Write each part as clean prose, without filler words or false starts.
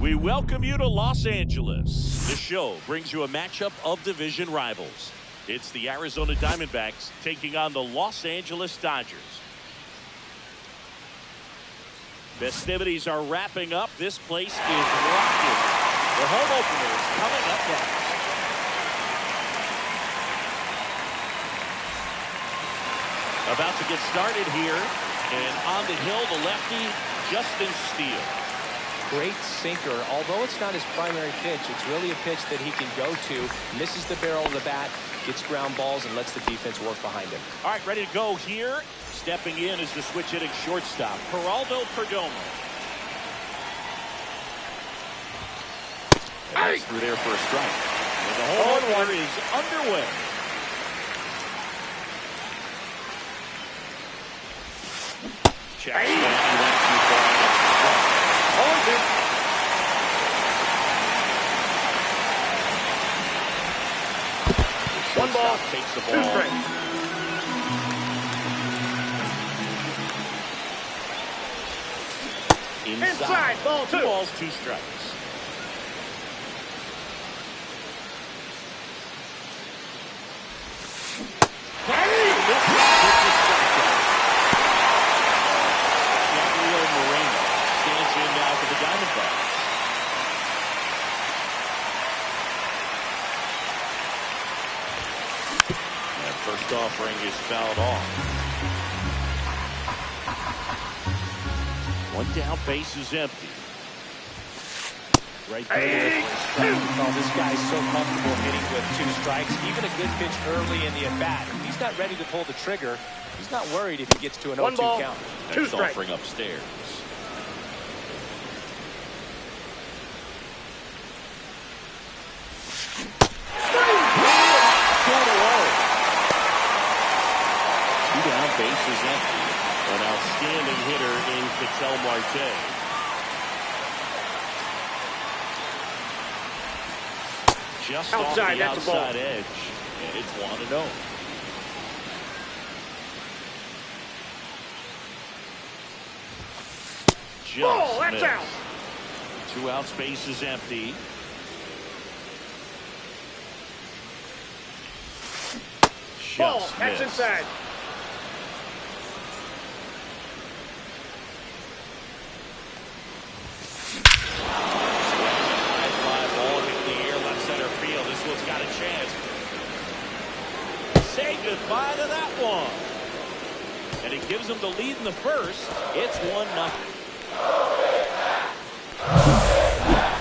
We welcome you to Los Angeles. The show brings you a matchup of division rivals. It's the Arizona Diamondbacks taking on the Los Angeles Dodgers. Festivities are wrapping up. This place is rocking. The home opener is coming up next. About to get started here. And on the hill, the lefty, Justin Steele. Great sinker. Although it's not his primary pitch, it's really a pitch that he can go to. Misses the barrel of the bat, gets ground balls, and lets the defense work behind him. All right, ready to go here. Stepping in is the switch hitting shortstop, Geraldo Perdomo. And that's through there for a strike. And the home run is underway. Check. He went too far. One ball, takes the 2 ball. strikes. Inside, ball 2. 2 balls, 2 strikes. First offering is fouled off. 1 down, base is empty. Right there. Oh, this guy's so comfortable hitting with 2 strikes. Even a good pitch early in the at-bat. If he's not ready to pull the trigger, he's not worried if he gets to an 0-2 count. 2 Next strikes. offering upstairs. Base is empty. An outstanding hitter in Ketel Marte. Just outside, off the that's a ball. outside edge. And it's 1-0. Just ball, that's missed. out. 2 outs, base is empty. Ball, Just that's missed. inside. Got a chance. Say goodbye to that one. And it gives them the lead in the first. It's 1-0.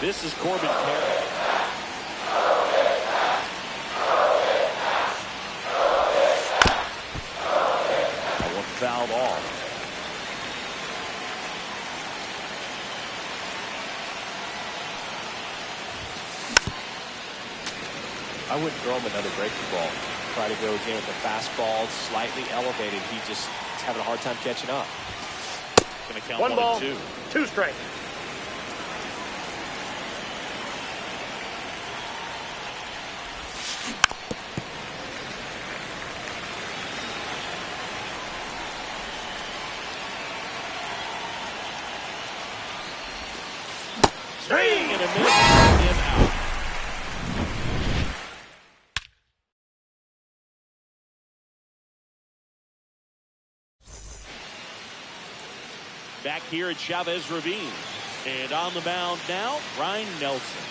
This is Corbin Carroll. One fouled off. I wouldn't throw him another breaking ball. Try to go again with the fastball, slightly elevated. He just is having a hard time catching up. Going to count 1 ball, 2. 2 strikes. Swing and a miss. And out. Back here at Chavez Ravine. And on the mound now, Ryan Nelson.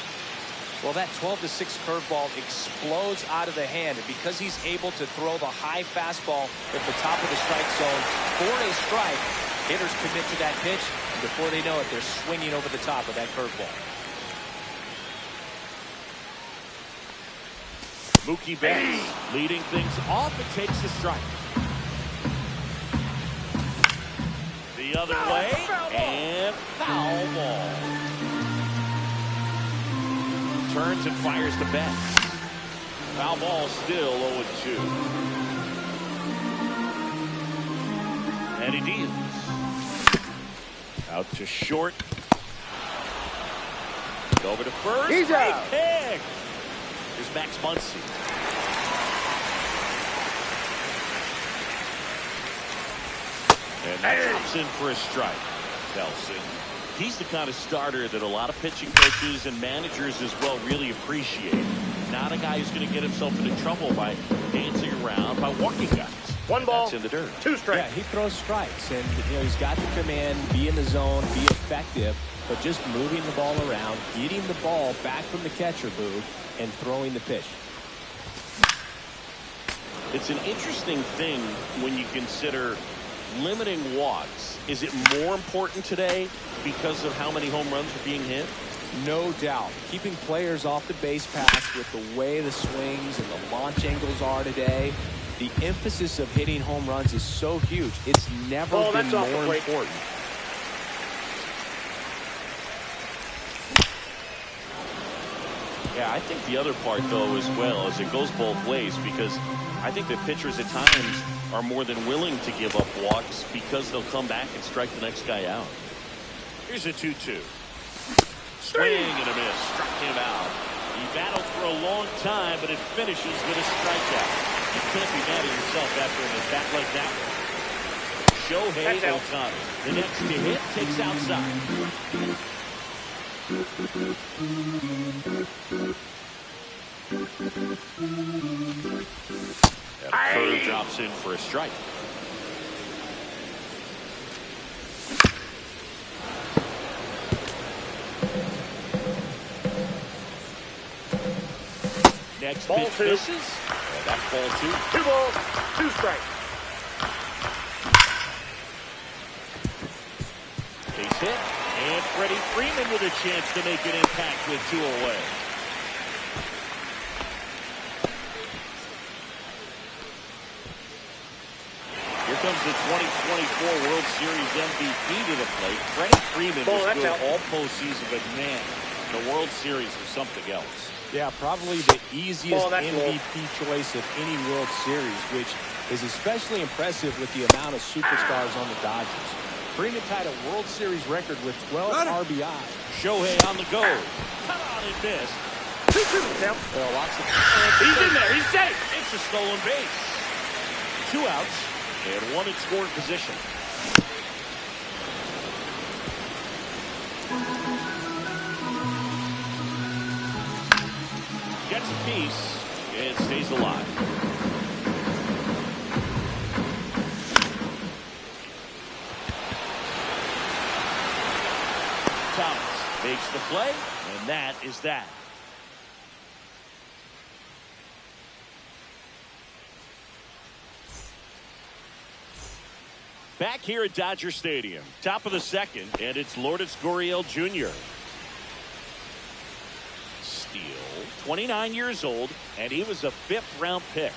Well, that 12-6 curveball explodes out of the hand. And because he's able to throw the high fastball at the top of the strike zone for a strike, hitters commit to that pitch. And before they know it, they're swinging over the top of that curveball. Mookie Betts leading things off. It takes a strike. The other way, and foul ball. Turns and fires the Betts. Foul ball still 0-2. And he deals. Out to short. Over to first. He's out. Pick. Here's Max Muncy. And that drops in for a strike. Nelson He's the kind of starter that a lot of pitching coaches and managers as well really appreciate. Not a guy who's going to get himself into trouble by dancing around, by walking guys. One ball, that's in the dirt. 2 strikes. Yeah, he throws strikes, and he's got the command, be in the zone, be effective, but just moving the ball around, getting the ball back from the catcher booth, and throwing the pitch. It's an interesting thing when you consider limiting walks. Is it more important today because of how many home runs are being hit? No doubt. Keeping players off the base paths with the way the swings and the launch angles are today, the emphasis of hitting home runs is so huge. It's never been more important. Yeah, I think the other part, though, as well, is it goes both ways, because I think that pitchers at times are more than willing to give up walks because they'll come back and strike the next guy out. Here's a 2-2. Swing and a miss. Struck him out. He battled for a long time, but it finishes with a strikeout. You can't be mad at yourself after an at-bat like that one. Shohei Ohtani. The next to hit takes outside. And a curve drops in for a strike. Next ball pitch 2. misses. And that's ball 2. 2 balls, 2 strikes. Base hit. And Freddie Freeman with a chance to make an impact with 2 away. Here comes the 2024 World Series MVP to the plate. Freddie Freeman was good all postseason, but man, the World Series is something else. Yeah, probably the easiest MVP choice of any World Series, which is especially impressive with the amount of superstars on the Dodgers. Freeman tied a World Series record with 12 RBI. Shohei on the go. Cut on and miss. 2-2 count. Well, lots of He's in there. He's safe. It's a stolen base. 2 outs and 1 in scoring position. Gets a piece and stays alive. Thomas makes the play, and that is that. Back here at Dodger Stadium, top of the second, and it's Lourdes Gurriel Jr. Steele, 29 years old, and he was a 5th-round pick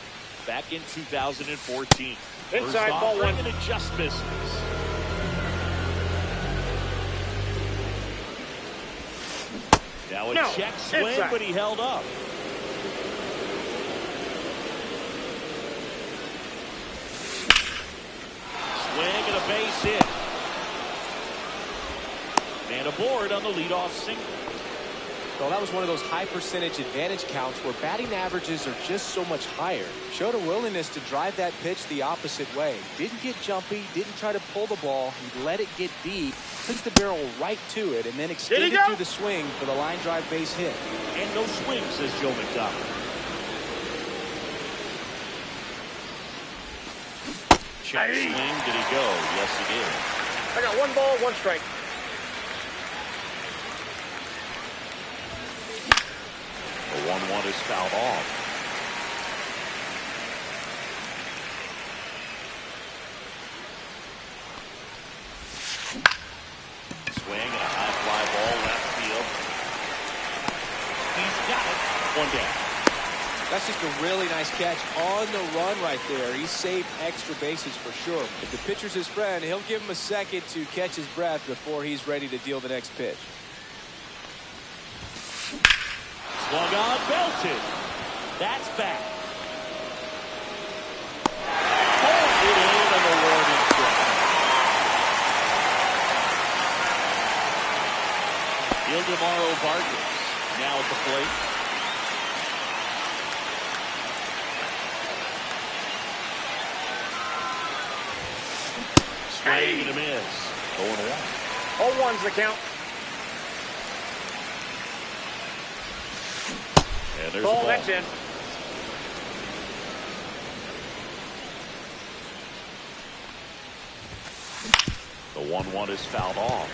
back in 2014. Inside ball 1. And it just misses. Now a check swing, inside. but he held up. Swing and a base hit. And aboard on the leadoff single. Well, that was one of those high percentage advantage counts where batting averages are just so much higher. Showed a willingness to drive that pitch the opposite way. Didn't get jumpy, didn't try to pull the ball. He let it get deep, took the barrel right to it, and then extended through the swing for the line drive base hit. And no swing, says Joe McDonald. Check swing, did he go? Yes, he did. I got 1 ball, 1 strike. The 1-1 is fouled off. Swing and a high fly ball left field. He's got it. 1 down. That's just a really nice catch on the run right there. He saved extra bases for sure. If the pitcher's his friend, he'll give him a second to catch his breath before he's ready to deal the next pitch. Swung on, belted. That's back. Holds it in on the warning track. Ildemaro Vargas now at the plate. Swing and a miss. 0-1. 0-1's the count. And there's Ball, the ball. that's in. The 1-1 is fouled off.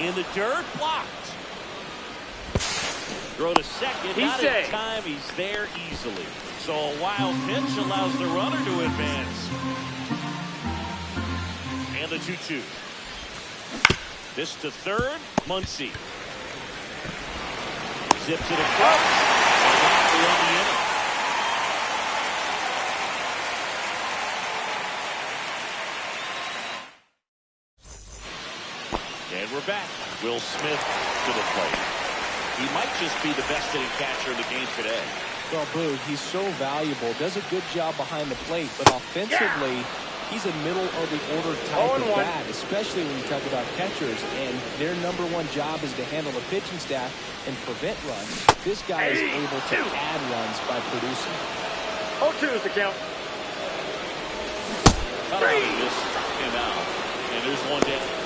In the dirt, blocked. Throw to second, He's not in safe. time. He's there easily. So a wild pitch allows the runner to advance. And the 2-2. This to third, Muncy. Zips it across. And that's the end of the inning. And we're back. Will Smith to the plate. He might just be the best hitting catcher in the game today. Well, Boog, he's so valuable. Does a good job behind the plate, but offensively, he's a middle of the order type of bat, especially when you talk about catchers. And their #1 job is to handle the pitching staff and prevent runs. This guy is able to add runs by producing. 0-2 is the count. Just struck him out. And there's one down.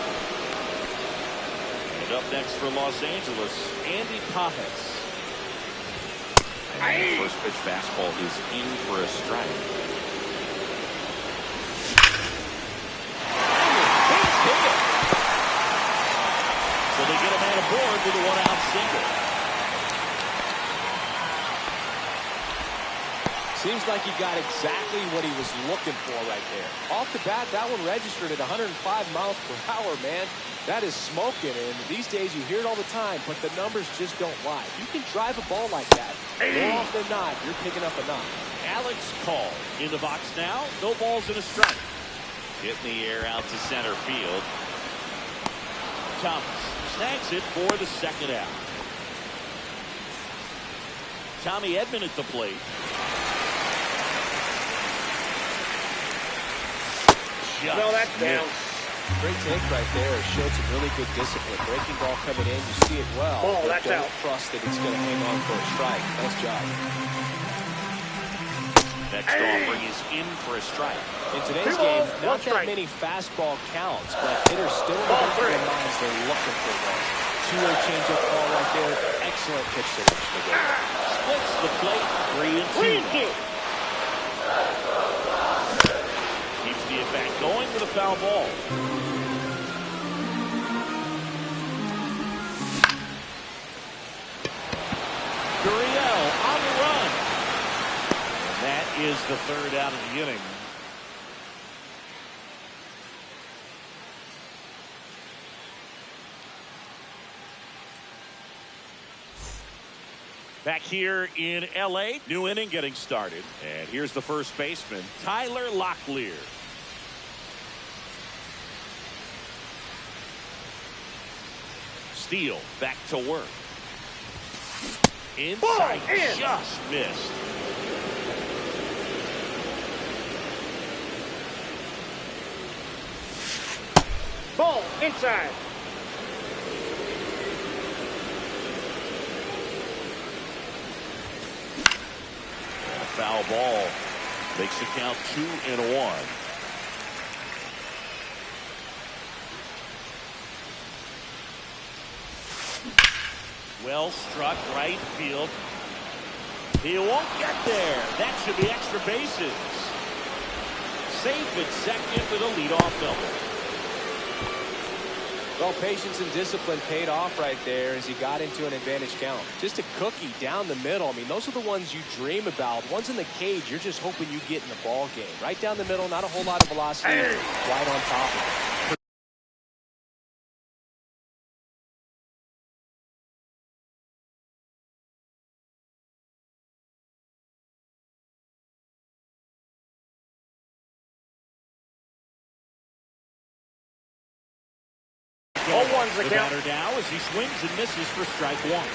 And up next for Los Angeles, Andy Pajes. First pitch fastball is in for a strike. So they get a man aboard with a 1-out single. Seems like he got exactly what he was looking for right there. Off the bat, that one registered at 105 miles per hour, man. That is smoking, and these days you hear it all the time, but the numbers just don't lie. You can drive a ball like that. More often than not, you're picking up a knock. Alex Call in the box now. No balls and a strike. Hit in the air out to center field. Thomas snags it for the second out. Tommy Edman at the plate. No, that's down. Great take right there. Showed some really good discipline. Breaking ball coming in, you see it well. Ball, that's don't out. Trust that it's going to hang on for a strike. Nice job. Next offering is in for a strike. In today's game, not that many fastball counts, but hitters still in the back of their minds. They're looking for one. Two-way changeup ball right there. Excellent pitch selection again. Splits the plate. 3-2. Keeps the at-bat going with a foul ball. Gurriel on the run. And that is the third out of the inning. Back here in L.A., new inning getting started. And here's the first baseman, Tyler Locklear. Steele back to work. Inside, just missed. Ball, inside. Foul ball makes the count 2-1. Well struck right field. He won't get there. That should be extra bases. Safe at second with a leadoff double. Well, patience and discipline paid off right there as he got into an advantage count. Just a cookie down the middle. I mean, those are the ones you dream about. Ones in the cage, you're just hoping you get in the ball game. Right down the middle, not a whole lot of velocity, right on top of it. The batter now as he swings and misses for strike one.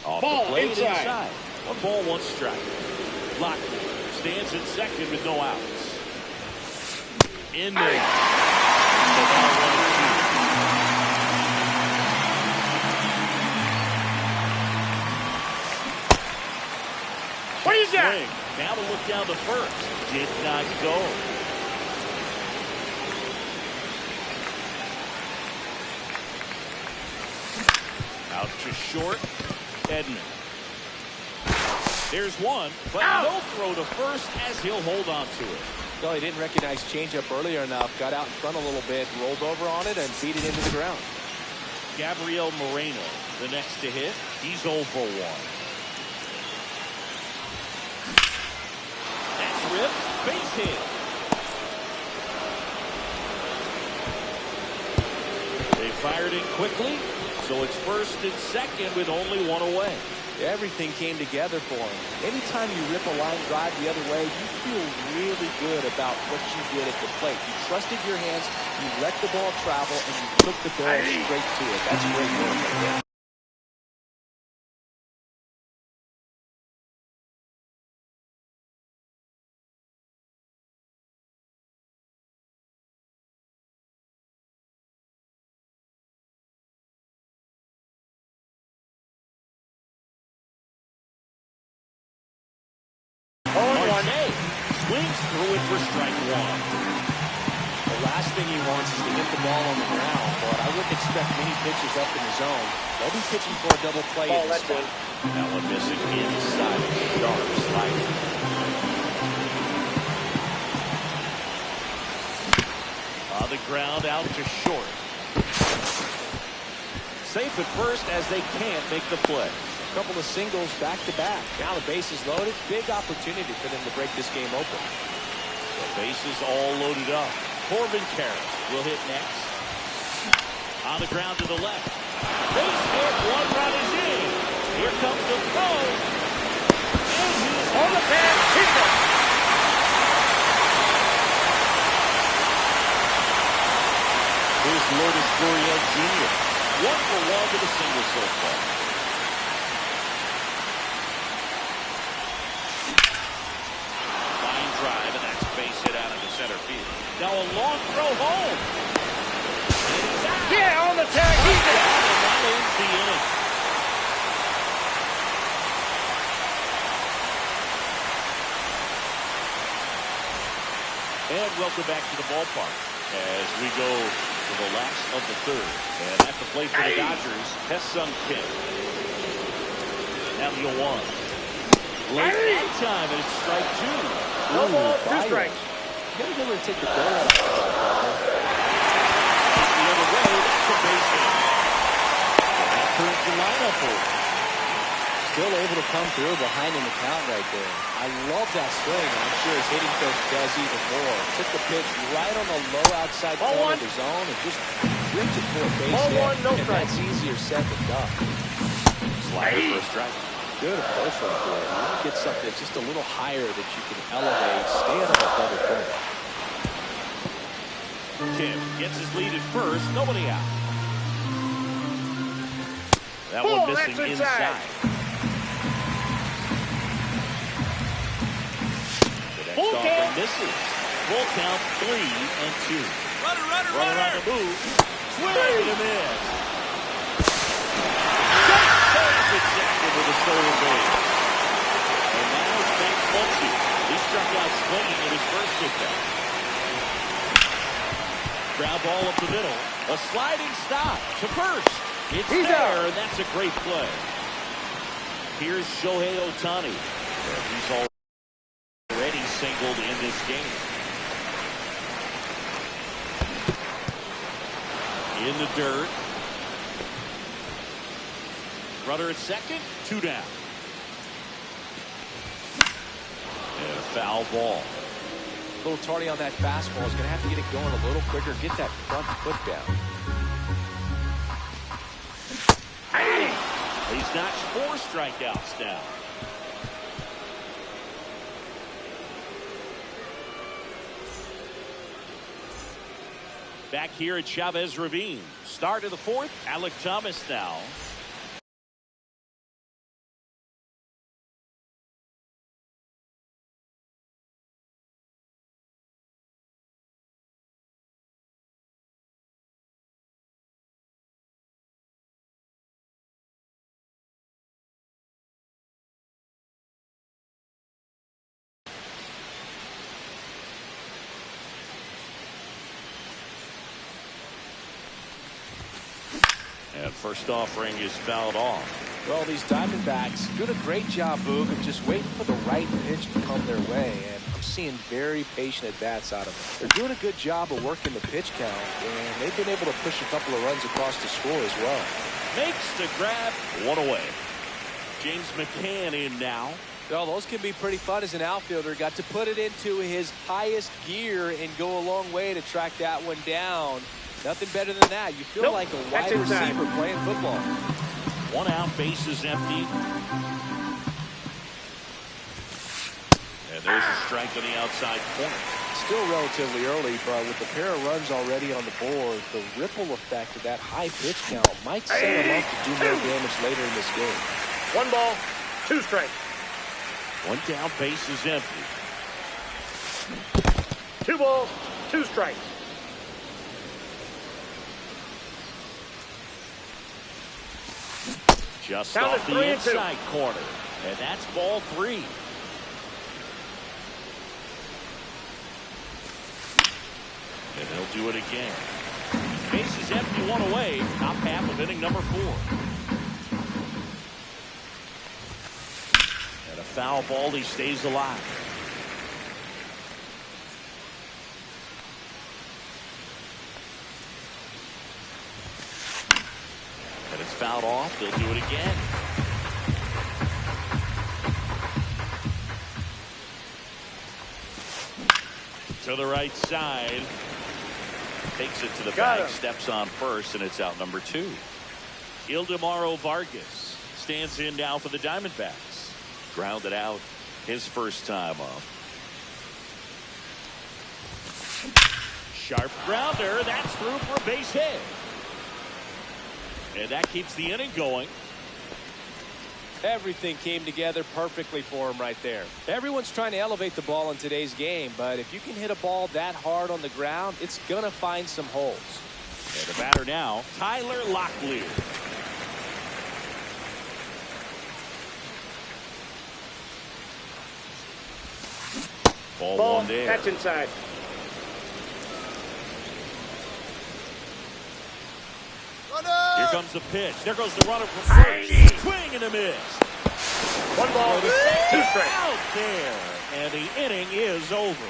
Off ball the plate inside. 1 ball, 1 strike. Locklear stands at second with no outs. In there. What is that? Swing. Now a look down the first. Did not go. Out to short. Edman. There's one, but no throw to first as he'll hold on to it. No, he didn't recognize changeup earlier enough. Got out in front a little bit, rolled over on it, and beat it into the ground. Gabriel Moreno, the next to hit. He's 0 for 1. That's ripped. Base hit. They fired in quickly, so it's first and second with only one away. Everything came together for him. Anytime you rip a line drive the other way, you feel really good about what you did at the plate. You trusted your hands, you let the ball travel, and you took the ball straight to it. That's great work right there. Swings through it for strike one. The last thing he wants is to hit the ball on the ground, but I wouldn't expect many pitches up in the zone. They'll be pitching for a double play in this spot. That one missing inside. Sharp slider. On the ground out to short. Safe at first as they can't make the play. Couple of singles back-to-back. Now the base is loaded. Big opportunity for them to break this game open. The bases all loaded up. Corbin Carroll will hit next. On the ground to the left. Base hit. One run is in. Here comes the throw. And he's on the pad. Hit it. Here's Lourdes Gurriel Jr. 1 for 1 with a single so far. Center field. Now a long throw home. Yeah, on the tag. He's it. And that ends the inning. And welcome back to the ballpark as we go to the last of the third. And at the plate for the Dodgers, Ha-Seong Kim. Now the 1. Late that time, and it's strike 2. No ball, 2 strikes. You gotta be able to take the ball out of the ball, the other way, that's a base hit. That turns the lineup over. Still able to come through behind in the count right there. I love that swing. I'm sure his hitting coach does even more. Took the pitch right on the low outside corner of the zone and just ripped it for a base hit. No and strike. that's easier said than done. Slider for a strike. Good approach right there. You want to get something just a little higher that you can elevate. Stay out of a double play. Kim gets his lead at first. Nobody out. That one missing that's inside. The next Full offering count. misses. Full count 3-2. Runner. On the move. Swing and a miss. Exactly with a stolen base. And now it's Nate Fulci. He struck out swinging in his first at-bat. Ground ball up the middle. A sliding stop to first. It's He's there, out. and that's a great play. Here's Shohei Ohtani. He's already singled in this game. In the dirt. Runner at second, 2 down. And a foul ball. A little tardy on that fastball. He's going to have to get it going a little quicker. Get that front foot down. He's notched 4 strikeouts now. Back here at Chavez Ravine. Start of the 4th. Alek Thomas now. First offering is fouled off. Well, these Diamondbacks doing a great job, Boog, of just waiting for the right pitch to come their way, and I'm seeing very patient at-bats out of them. They're doing a good job of working the pitch count, and they've been able to push a couple of runs across the score as well. Makes the grab, one away. James McCann in now. Well, those can be pretty fun as an outfielder. Got to put it into his highest gear and go a long way to track that one down. Nothing better than that. You feel like a wide receiver playing football. One out, base is empty. And there's a strike on the outside corner. Still relatively early, but with a pair of runs already on the board, the ripple effect of that high pitch count might set him up to do more damage later in this game. 1 ball, 2 strikes. One down, base is empty. 2 balls, 2 strikes. Just Count off it, the 3-2. inside corner. And that's ball 3. And he'll do it again. Base is empty, one away. Top half of inning number 4. And a foul ball, he stays alive. And it's fouled off. They'll do it again. To the right side. Takes it to the bag, steps on first, and it's out number 2. Ildemaro Vargas stands in now for the Diamondbacks. Grounded out his first time up. Sharp grounder. That's through for a base hit. And that keeps the inning going. Everything came together perfectly for him right there. Everyone's trying to elevate the ball in today's game, but if you can hit a ball that hard on the ground, it's going to find some holes. And the batter now, Tyler Locklear. Ball one there. That's inside. Here comes the pitch. There goes the runner from first. Swing and a miss. 1 ball, 2 strikes. Out there. And the inning is over.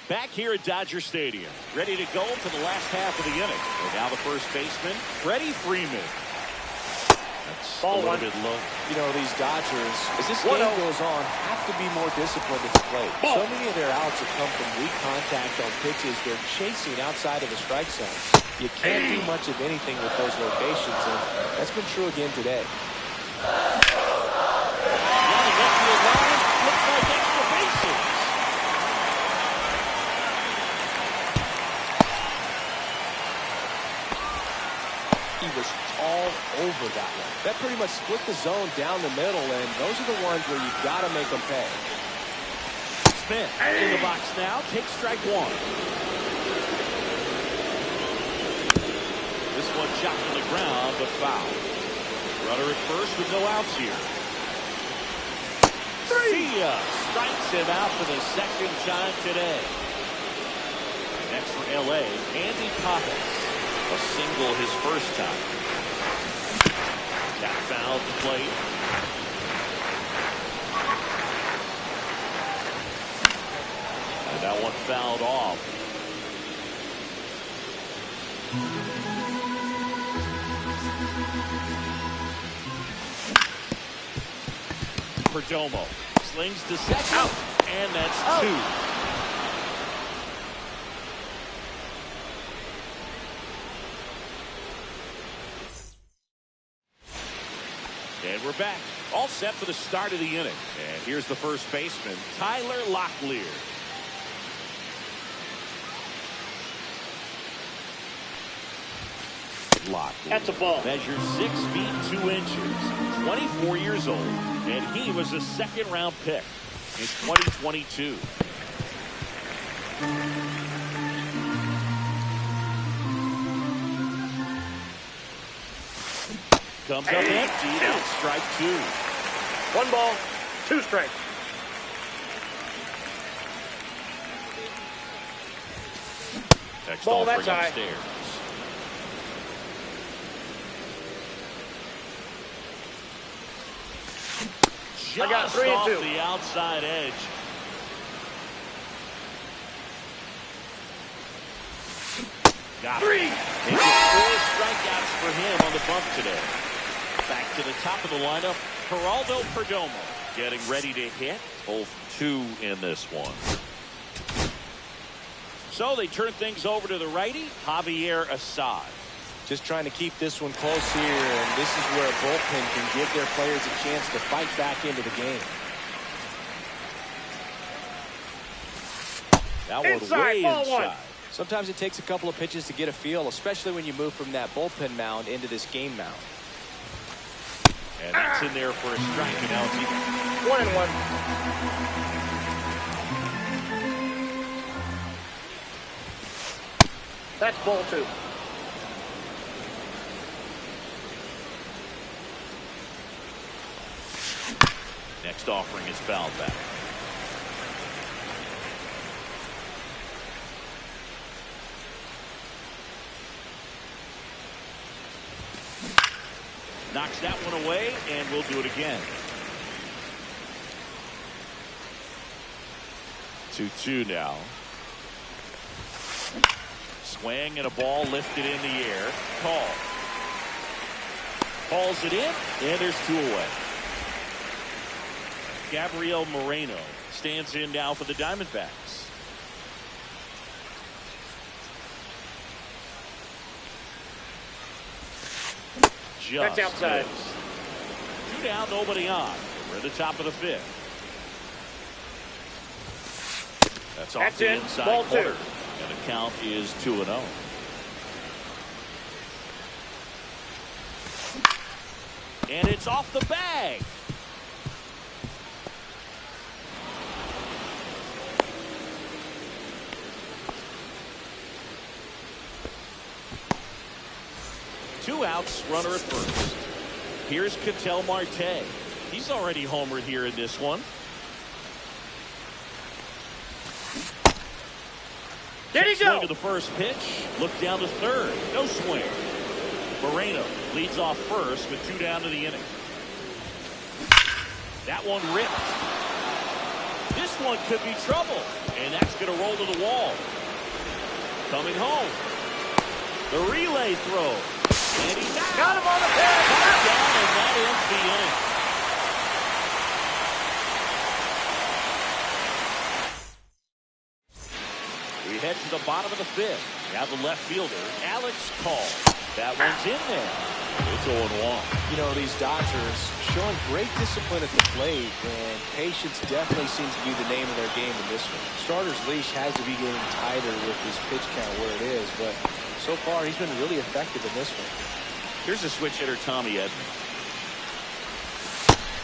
Back here at Dodger Stadium. Ready to go for the last half of the inning. And now the first baseman, Freddie Freeman. That's Ball a little 1. bit low. You know, these Dodgers, as this game goes on, have to be more disciplined at the plate. So many of their outs have come from weak contact on pitches they're chasing outside of the strike zone. You can't do much of anything with those locations, and that's been true again today. Running up the line, looks like extra bases. He was all over that one. That pretty much split the zone down the middle, and those are the ones where you've got to make them pay. Smith in the box now, takes strike 1. This one shot to the ground, but foul. Runner at first with no outs here. See ya! Strikes him out for the second time today. Next for L.A., Andy Pappas. A single his first time. That fouled the plate. And that one fouled off. Perdomo slings to second. Out. And that's 2. And we're back, all set for the start of the inning. And here's the first baseman, Tyler Locklear. Locklear. That's a ball. Measures 6 feet 2 inches, 24 years old, and he was a second-round pick in 2022. Comes up empty. That's strike 2. 1 ball, 2 strikes. Next Ball, offering that's high. upstairs. I got Just 3 and off 2. the outside edge. Got 3. it. Make it 4 strikeouts for him on the bump today. Back to the top of the lineup, Geraldo Perdomo getting ready to hit. Both 2 in this one. So they turn things over to the righty, Javier Assad. Just trying to keep this one close here, and this is where a bullpen can give their players a chance to fight back into the game. That one Inside, way ball inside. 1. Sometimes it takes a couple of pitches to get a feel, especially when you move from that bullpen mound into this game mound. And that's in there for a strike, and now it's even. 1 and 1. That's ball 2. Next offering is fouled back. Knocks that one away, and we'll do it again. 2-2 now. Swing and a ball lifted in the air. Call. Calls it in, and there's 2 away. Gabriel Moreno stands in now for the Diamondbacks. Just That's outside. missed. 2 down, nobody on. We're at the top of the 5th. That's off That's the it. inside Ball 2. corner. And the count is 2-0. And it's off the bag. Two outs, runner at first. Here's Ketel Marte. He's already homered here in this one. There you Swing go. to the first pitch. Look down to third. No swing. Moreno leads off first with 2 down to the inning. That one ripped. This one could be trouble. And that's going to roll to the wall. Coming home. The relay throw. And he's out. Got him on the pitch. Down, and that ends the inning. We head to the bottom of the 5th. Now the left fielder, Alex Call. That one's in there. It's 0-1. You know, these Dodgers showing great discipline at the plate, and patience definitely seems to be the name of their game in this one. Starter's leash has to be getting tighter with this pitch count where it is, but so far he's been really effective in this one. Here's a switch hitter, Tommy Edman.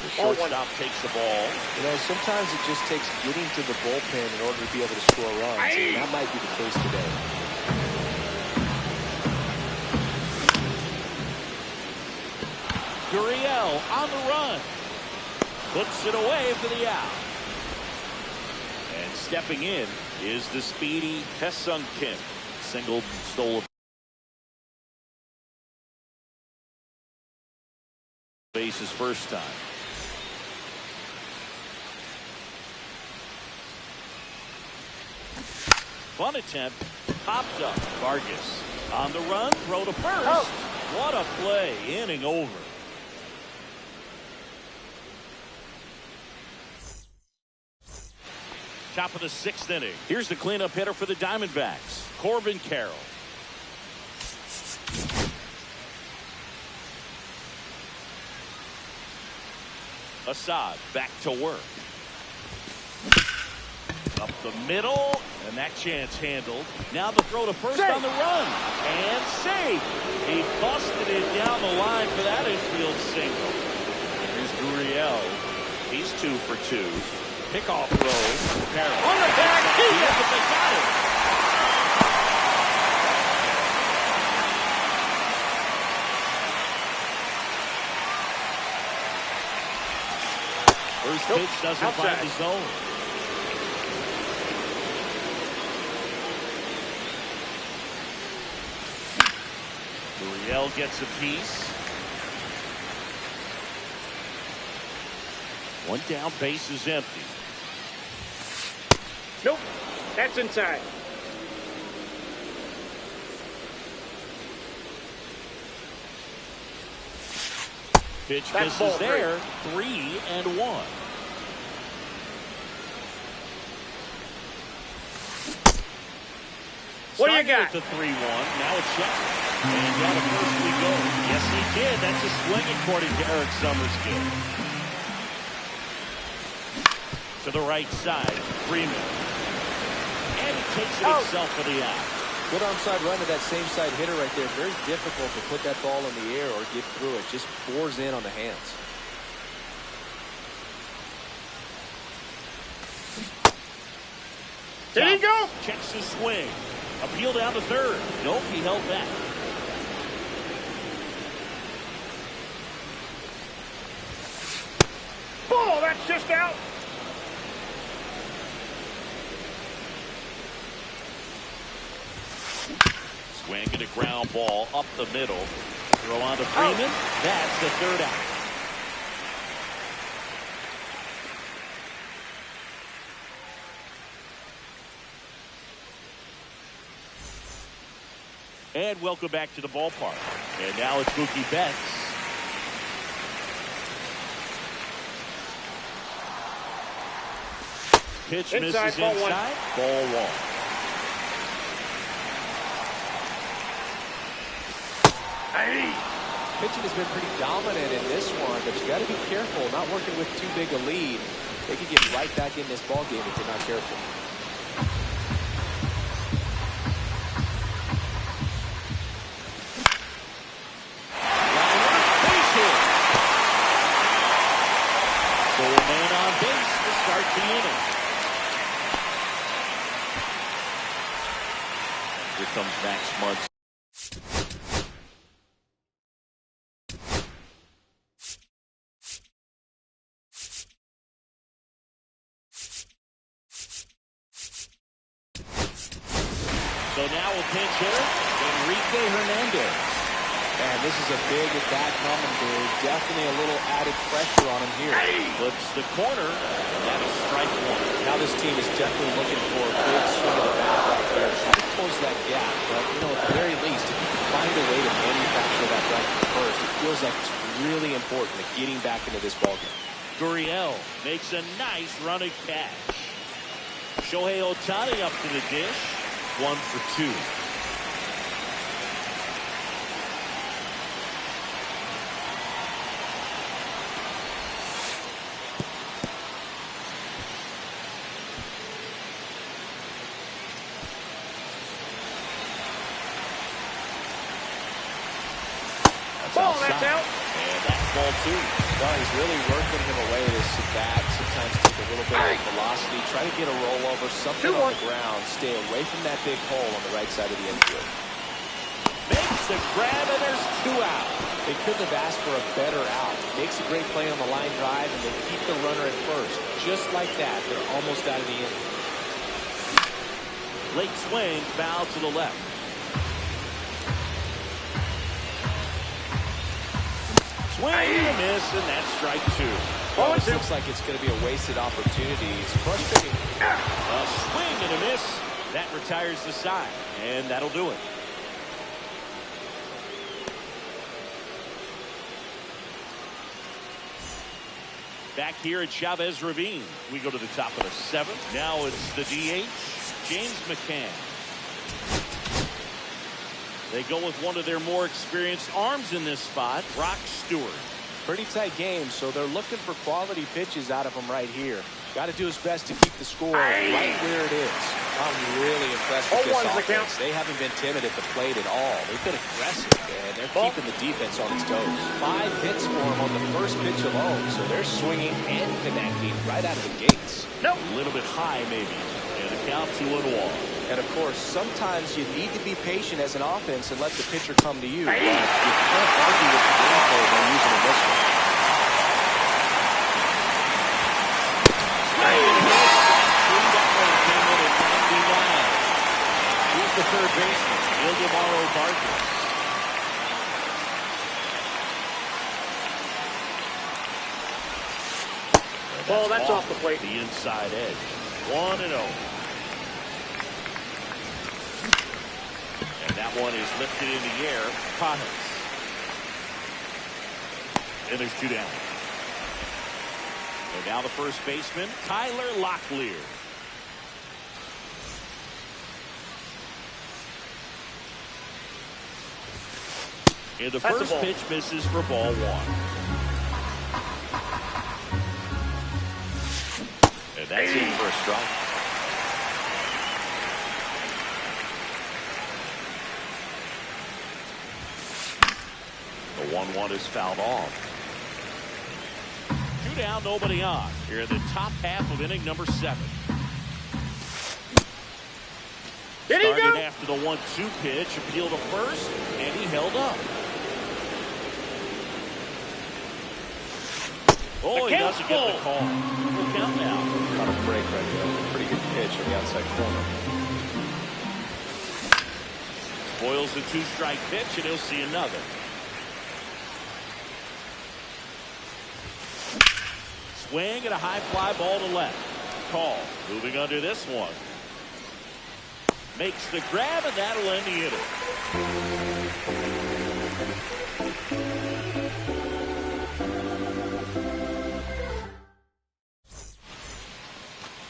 The Ball 1. shortstop takes the ball. You know, sometimes it just takes getting to the bullpen in order to be able to score runs, and that might be the case today. Gurriel on the run. Puts it away for the out. And stepping in is the speedy Tae-Sung Kim. Single, stole a base his first time. Fun attempt. Popped up. Vargas on the run. Throw to first. Oh. What a play. Inning over. Top of the 6th inning. Here's the cleanup hitter for the Diamondbacks, Corbin Carroll. Assad back to work. Up the middle, and that chance handled. Now the throw to first on the run. And safe. He busted it down the line for that infield single. Here's Gurriel. He's 2 for 2. Pickoff throw. Carroll. On the back. But they got him. First pitch doesn't find the zone. Gurriel gets a piece. One down, base is empty. Nope. That's inside. Pitch That's misses ball there. 3-1. What do you got? The 3-1. Now a check. And down to first we go. Yes, he did. That's a swing according to Eric Summerskill. To the right side. Freeman. And he takes it himself for the out. Good onside run to that same side hitter right there. Very difficult to put that ball in the air or get through it. Just bores in on the hands. There you go. Checks his swing. Appeal down to third. Nope, he held back. Ball, that's just out. Swing and a ground ball up the middle. Throw on to Freeman. That's the third out. And welcome back to the ballpark. And now it's Mookie Betts. Pitch Inside, misses ball inside. Ball one. Pitching has been pretty dominant in this one, but you got to be careful, not working with too big a lead. They could get right back in this ball game if you're not careful. Here comes Max Muncy. So now a pinch hitter, Enrique Hernandez. And this is a big at-bat coming through. Definitely a little added pressure on him here. Flips the corner, and that is strike one. Now this team is definitely looking for a good swing of the bat right there. Trying to close that gap. But, you know, at the very least, if you can find a way to manufacture that run first, it feels like it's really important to getting back into this ballgame. Gurriel makes a nice run at catch. Shohei Ohtani up to the dish. 1 for 2. Ball, that's out. And that's ball 2. Well, he's really working him away this bat. Sometimes take a little bit of velocity. Try to get a rollover, something on the ground. Stay away from that big hole on the right side of the infield. Makes the grab, and there's 2 out. They couldn't have asked for a better out. Makes a great play on the line drive, and they keep the runner at first. Just like that, they're almost out of the inning. Late swing, foul to the left. Swing and a miss, and that's strike 2. Well, it looks like it's going to be a wasted opportunity. It's frustrating. A swing and a miss. That retires the side, and that'll do it. Back here at Chavez Ravine, we go to the top of the 7th. Now it's the DH, James McCann. They go with one of their more experienced arms in this spot, Brock Stewart. Pretty tight game, so they're looking for quality pitches out of him right here. Got to do his best to keep the score right where it is. I'm really impressed with this offense. They haven't been timid at the plate at all. They've been aggressive, and they're keeping the defense on its toes. 5 hits for him on the first pitch alone, so they're swinging and connecting right out of the gates. A little bit high, maybe. And the count 2-1. And, of course, sometimes you need to be patient as an offense and let the pitcher come to you. But you can't argue with the gameplay they're using in this one. Here's the third baseman, Ildemaro Vargas. Ball, that's off the plate. The inside edge. 1-0. And that one is lifted in the air. Pajes. And there's 2 down. And now the first baseman, Tyler Locklear. And the first pitch misses for ball 1. And that's in for a strike. The 1-1 is fouled off. 2 down, nobody on. Here in the top half of inning number 7. Did he go? Started after the 1-2 pitch, appealed to first, and he held up. Oh, he doesn't get the call. Full count now. On a break right there. Pretty good pitch on the outside corner. Boils the 2-strike pitch, and he'll see another. Swing and a high fly ball to left. Call. Moving under this one. Makes the grab, and that'll end the inning.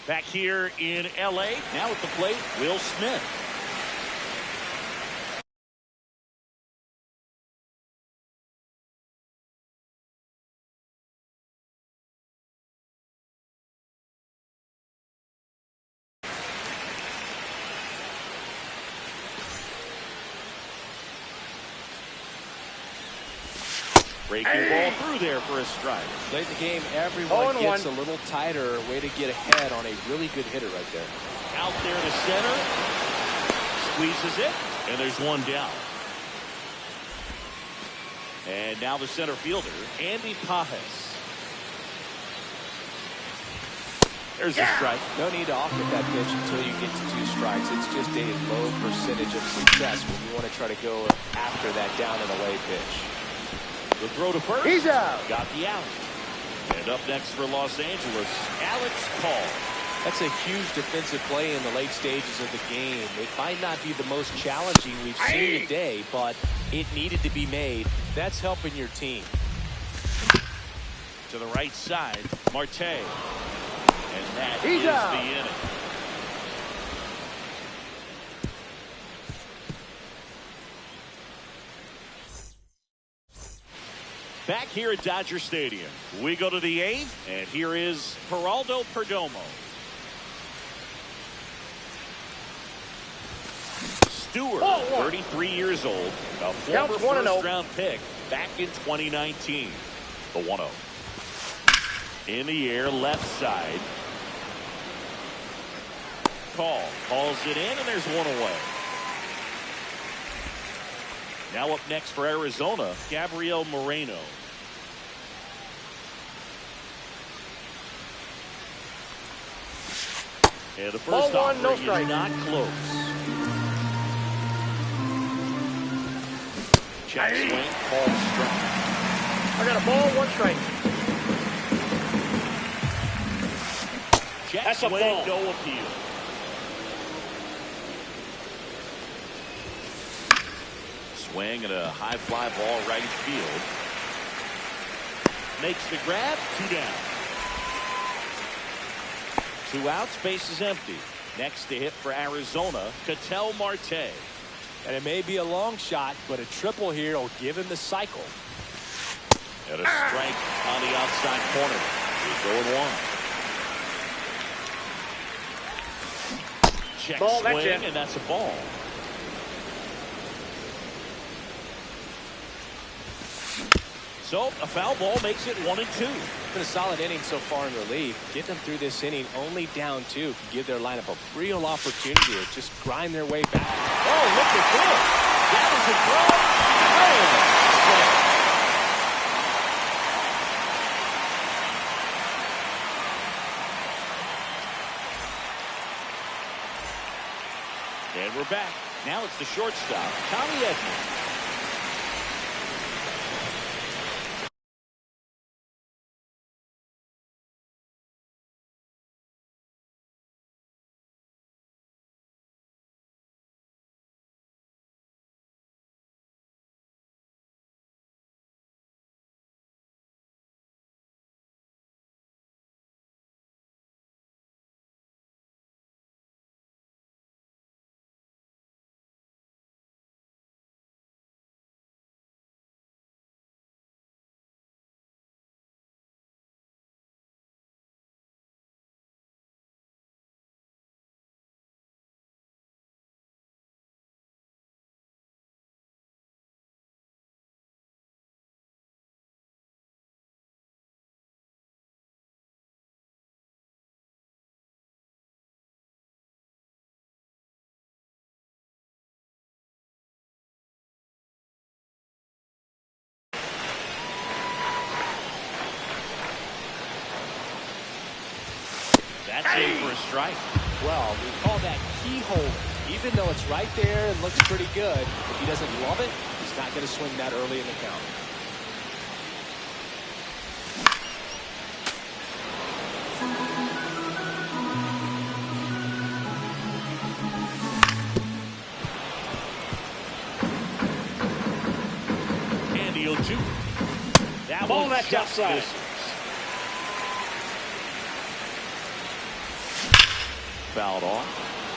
Back here in L.A., now at the plate, Will Smith. Breaking ball through there for a strike. Late in the game, everyone gets a little tighter. Way to get ahead on a really good hitter right there. Out there to center. Squeezes it. And there's 1 down. And now the center fielder, Andy Pajes. There's a strike. No need to offer that pitch until you get to 2 strikes. It's just a low percentage of success when you want to try to go after that down and away pitch. The throw to first. He's out. Got the out. And up next for Los Angeles, Alex Paul. That's a huge defensive play in the late stages of the game. It might not be the most challenging we've seen today, but it needed to be made. That's helping your team. To the right side, Marte. And that is the inning. Back here at Dodger Stadium, we go to the 8th, and here is Geraldo Perdomo. Stewart, 33 years old, a former first-round pick back in 2019. The 1-0. In the air, left side. Calls it in, and there's 1 away. Now up next for Arizona, Gabriel Moreno. And the first offering is not close. Check swing, called strike. I got a ball, 1 strike. Check swing, no appeal. Swing and a high fly ball right field. Makes the grab, 2 down. 2 outs, base is empty. Next to hit for Arizona, Ketel Marte. And it may be a long shot, but a triple here will give him the cycle. And a strike on the outside corner. He's going 1. Check ball, swing, and that's a ball. So a foul ball makes it 1-2. Been a solid inning so far in relief. Getting them through this inning only down 2 can give their lineup a real opportunity to just grind their way back. Oh, look at this. That is a throw. And we're back. Now it's the shortstop, Tommy Edman. in for a strike. Well, we call that keyhole. Even though it's right there and looks pretty good, if he doesn't love it, he's not going to swing that early in the count. And the 0-2. That Ball one that's just outside. misses. Fouled off,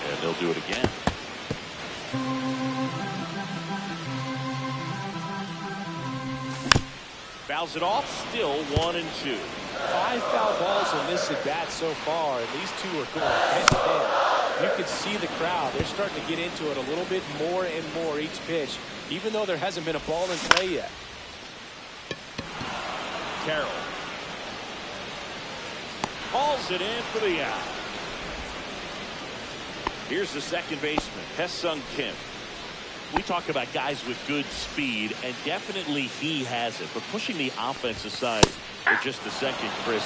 and they'll do it again. Fouls it off, still 1-2. 5 foul balls in this at bat so far, and these two are going head to head. You can see the crowd. They're starting to get into it a little bit more and more each pitch, even though there hasn't been a ball in play yet. Carroll hauls it in for the out. Here's the second baseman, Hesung Kim. We talk about guys with good speed, and definitely he has it. But pushing the offense aside for just a second, Chris,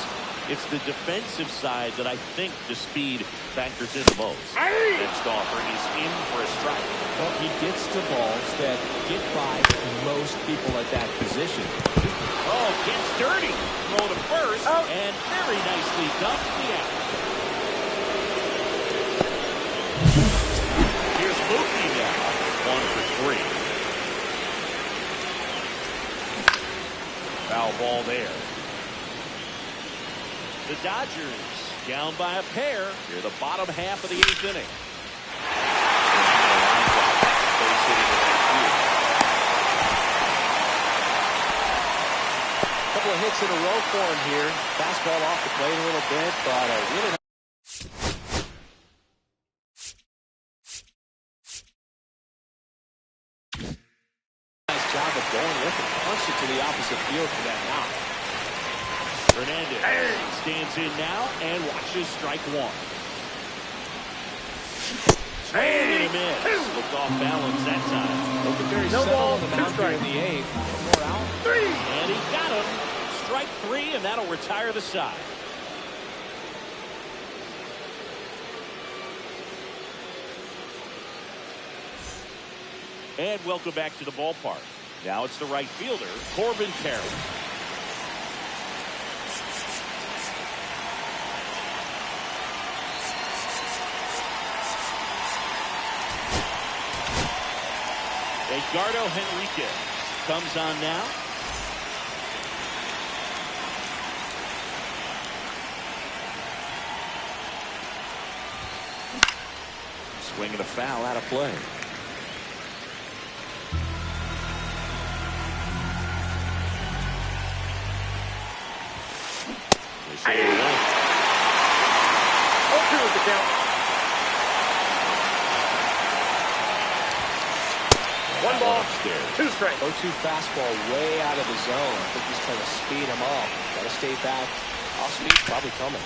it's the defensive side that I think the speed factors in the most. Next offer is in for a strike. Well, he gets to balls that get by most people at that position. Oh, gets dirty. Throw to first, and very nicely done to the out. Here's Mookie now. 1 for 3. Foul ball there. The Dodgers down by a pair near the bottom half of the 8th inning. Couple of hits in a row for him here. Fastball off the plate a little bit, but a really nice. Job of going with it. Punch it to the opposite field for that knock. Hernandez stands in now and watches strike 1. Swing and a miss. Looked off balance that time. Looking very No settled ball, on the 2 mound here in strikes. the 8th. One more out. 3. And he got him. Strike 3, and that'll retire the side. And welcome back to the ballpark. Now it's the right fielder, Corbin Carroll. Edgardo Henriquez comes on now. Swinging a foul out of play. They say it won't. 0-2 is the count. 1 ball, Upstairs. 2 strikes. 0-2 fastball way out of the zone. I think he's trying to speed him up. Got to stay back. Off speed's probably coming.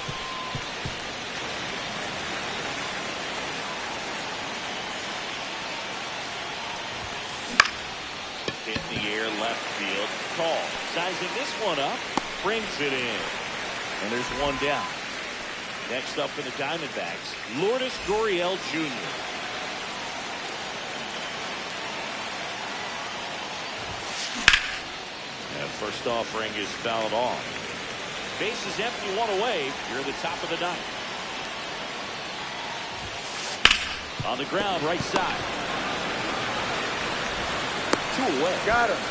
Hit in the air, left field. Call. Sizing this one up. Brings it in. And there's one down. Next up for the Diamondbacks, Lourdes Gurriel Jr. And first offering is fouled off. Base is empty, 1 away. You're at the top of the 9th. On the ground, right side. 2 away. Got him.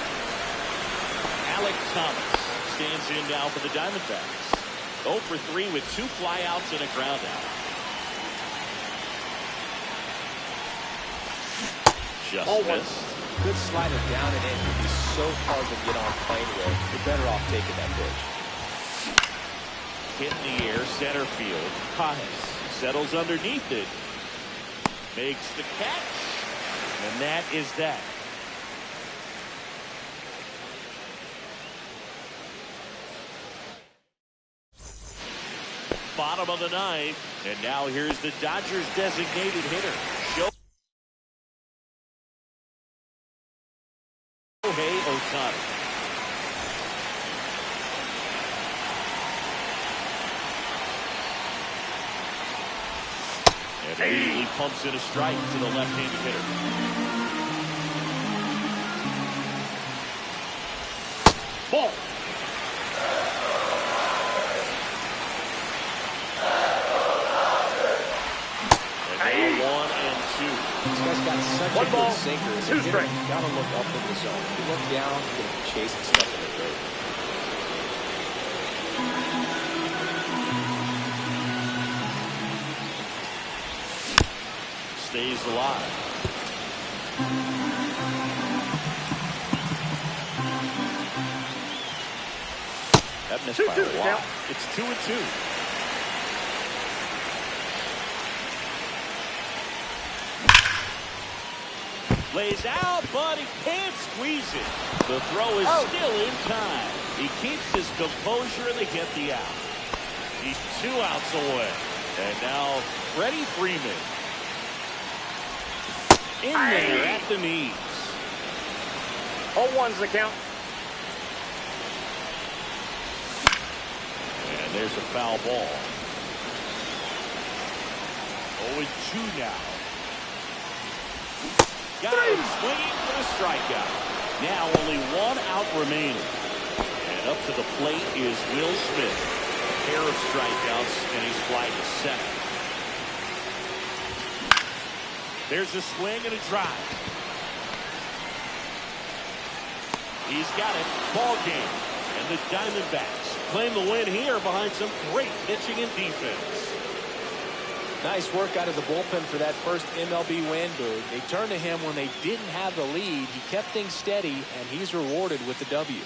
Alec Thomas stands in now for the Diamondbacks. 0 for 3 with 2 flyouts and a ground out. Just missed. Good slider down and in. He's so hard to get on plane with. You're better off taking that pitch. Hit in the air, center field. Pajes settles underneath it. Makes the catch. And that is that. Bottom of the 9th. And now here's the Dodgers designated hitter, Shohei Ohtani. And immediately pumps in a strike to the left-handed hitter. Ball. And now 1 and 2. This guy's got such One a ball, good sinker. As a 2 hitter, strikes. you got to look up into the zone. If you look down, you're going to be chasing stuff in the dirt. Stays alive. That missed 2-2 by a lot. count. It's 2 and 2. Lays out, but he can't squeeze it. The throw is still in time. He keeps his composure and they get the out. He's 2 outs away. And now Freddie Freeman. In there at the knees. 0-1's the count. And there's a foul ball. 0-2 now. Got him swinging for the strikeout. Now only 1 out remaining. And up to the plate is Will Smith. A pair of strikeouts and he's flying to center. There's a swing and a drive. He's got it. Ball game. And the Diamondbacks claim the win here behind some great pitching and defense. Nice work out of the bullpen for that first MLB win, Boog. They turned to him when they didn't have the lead. He kept things steady, and he's rewarded with the W.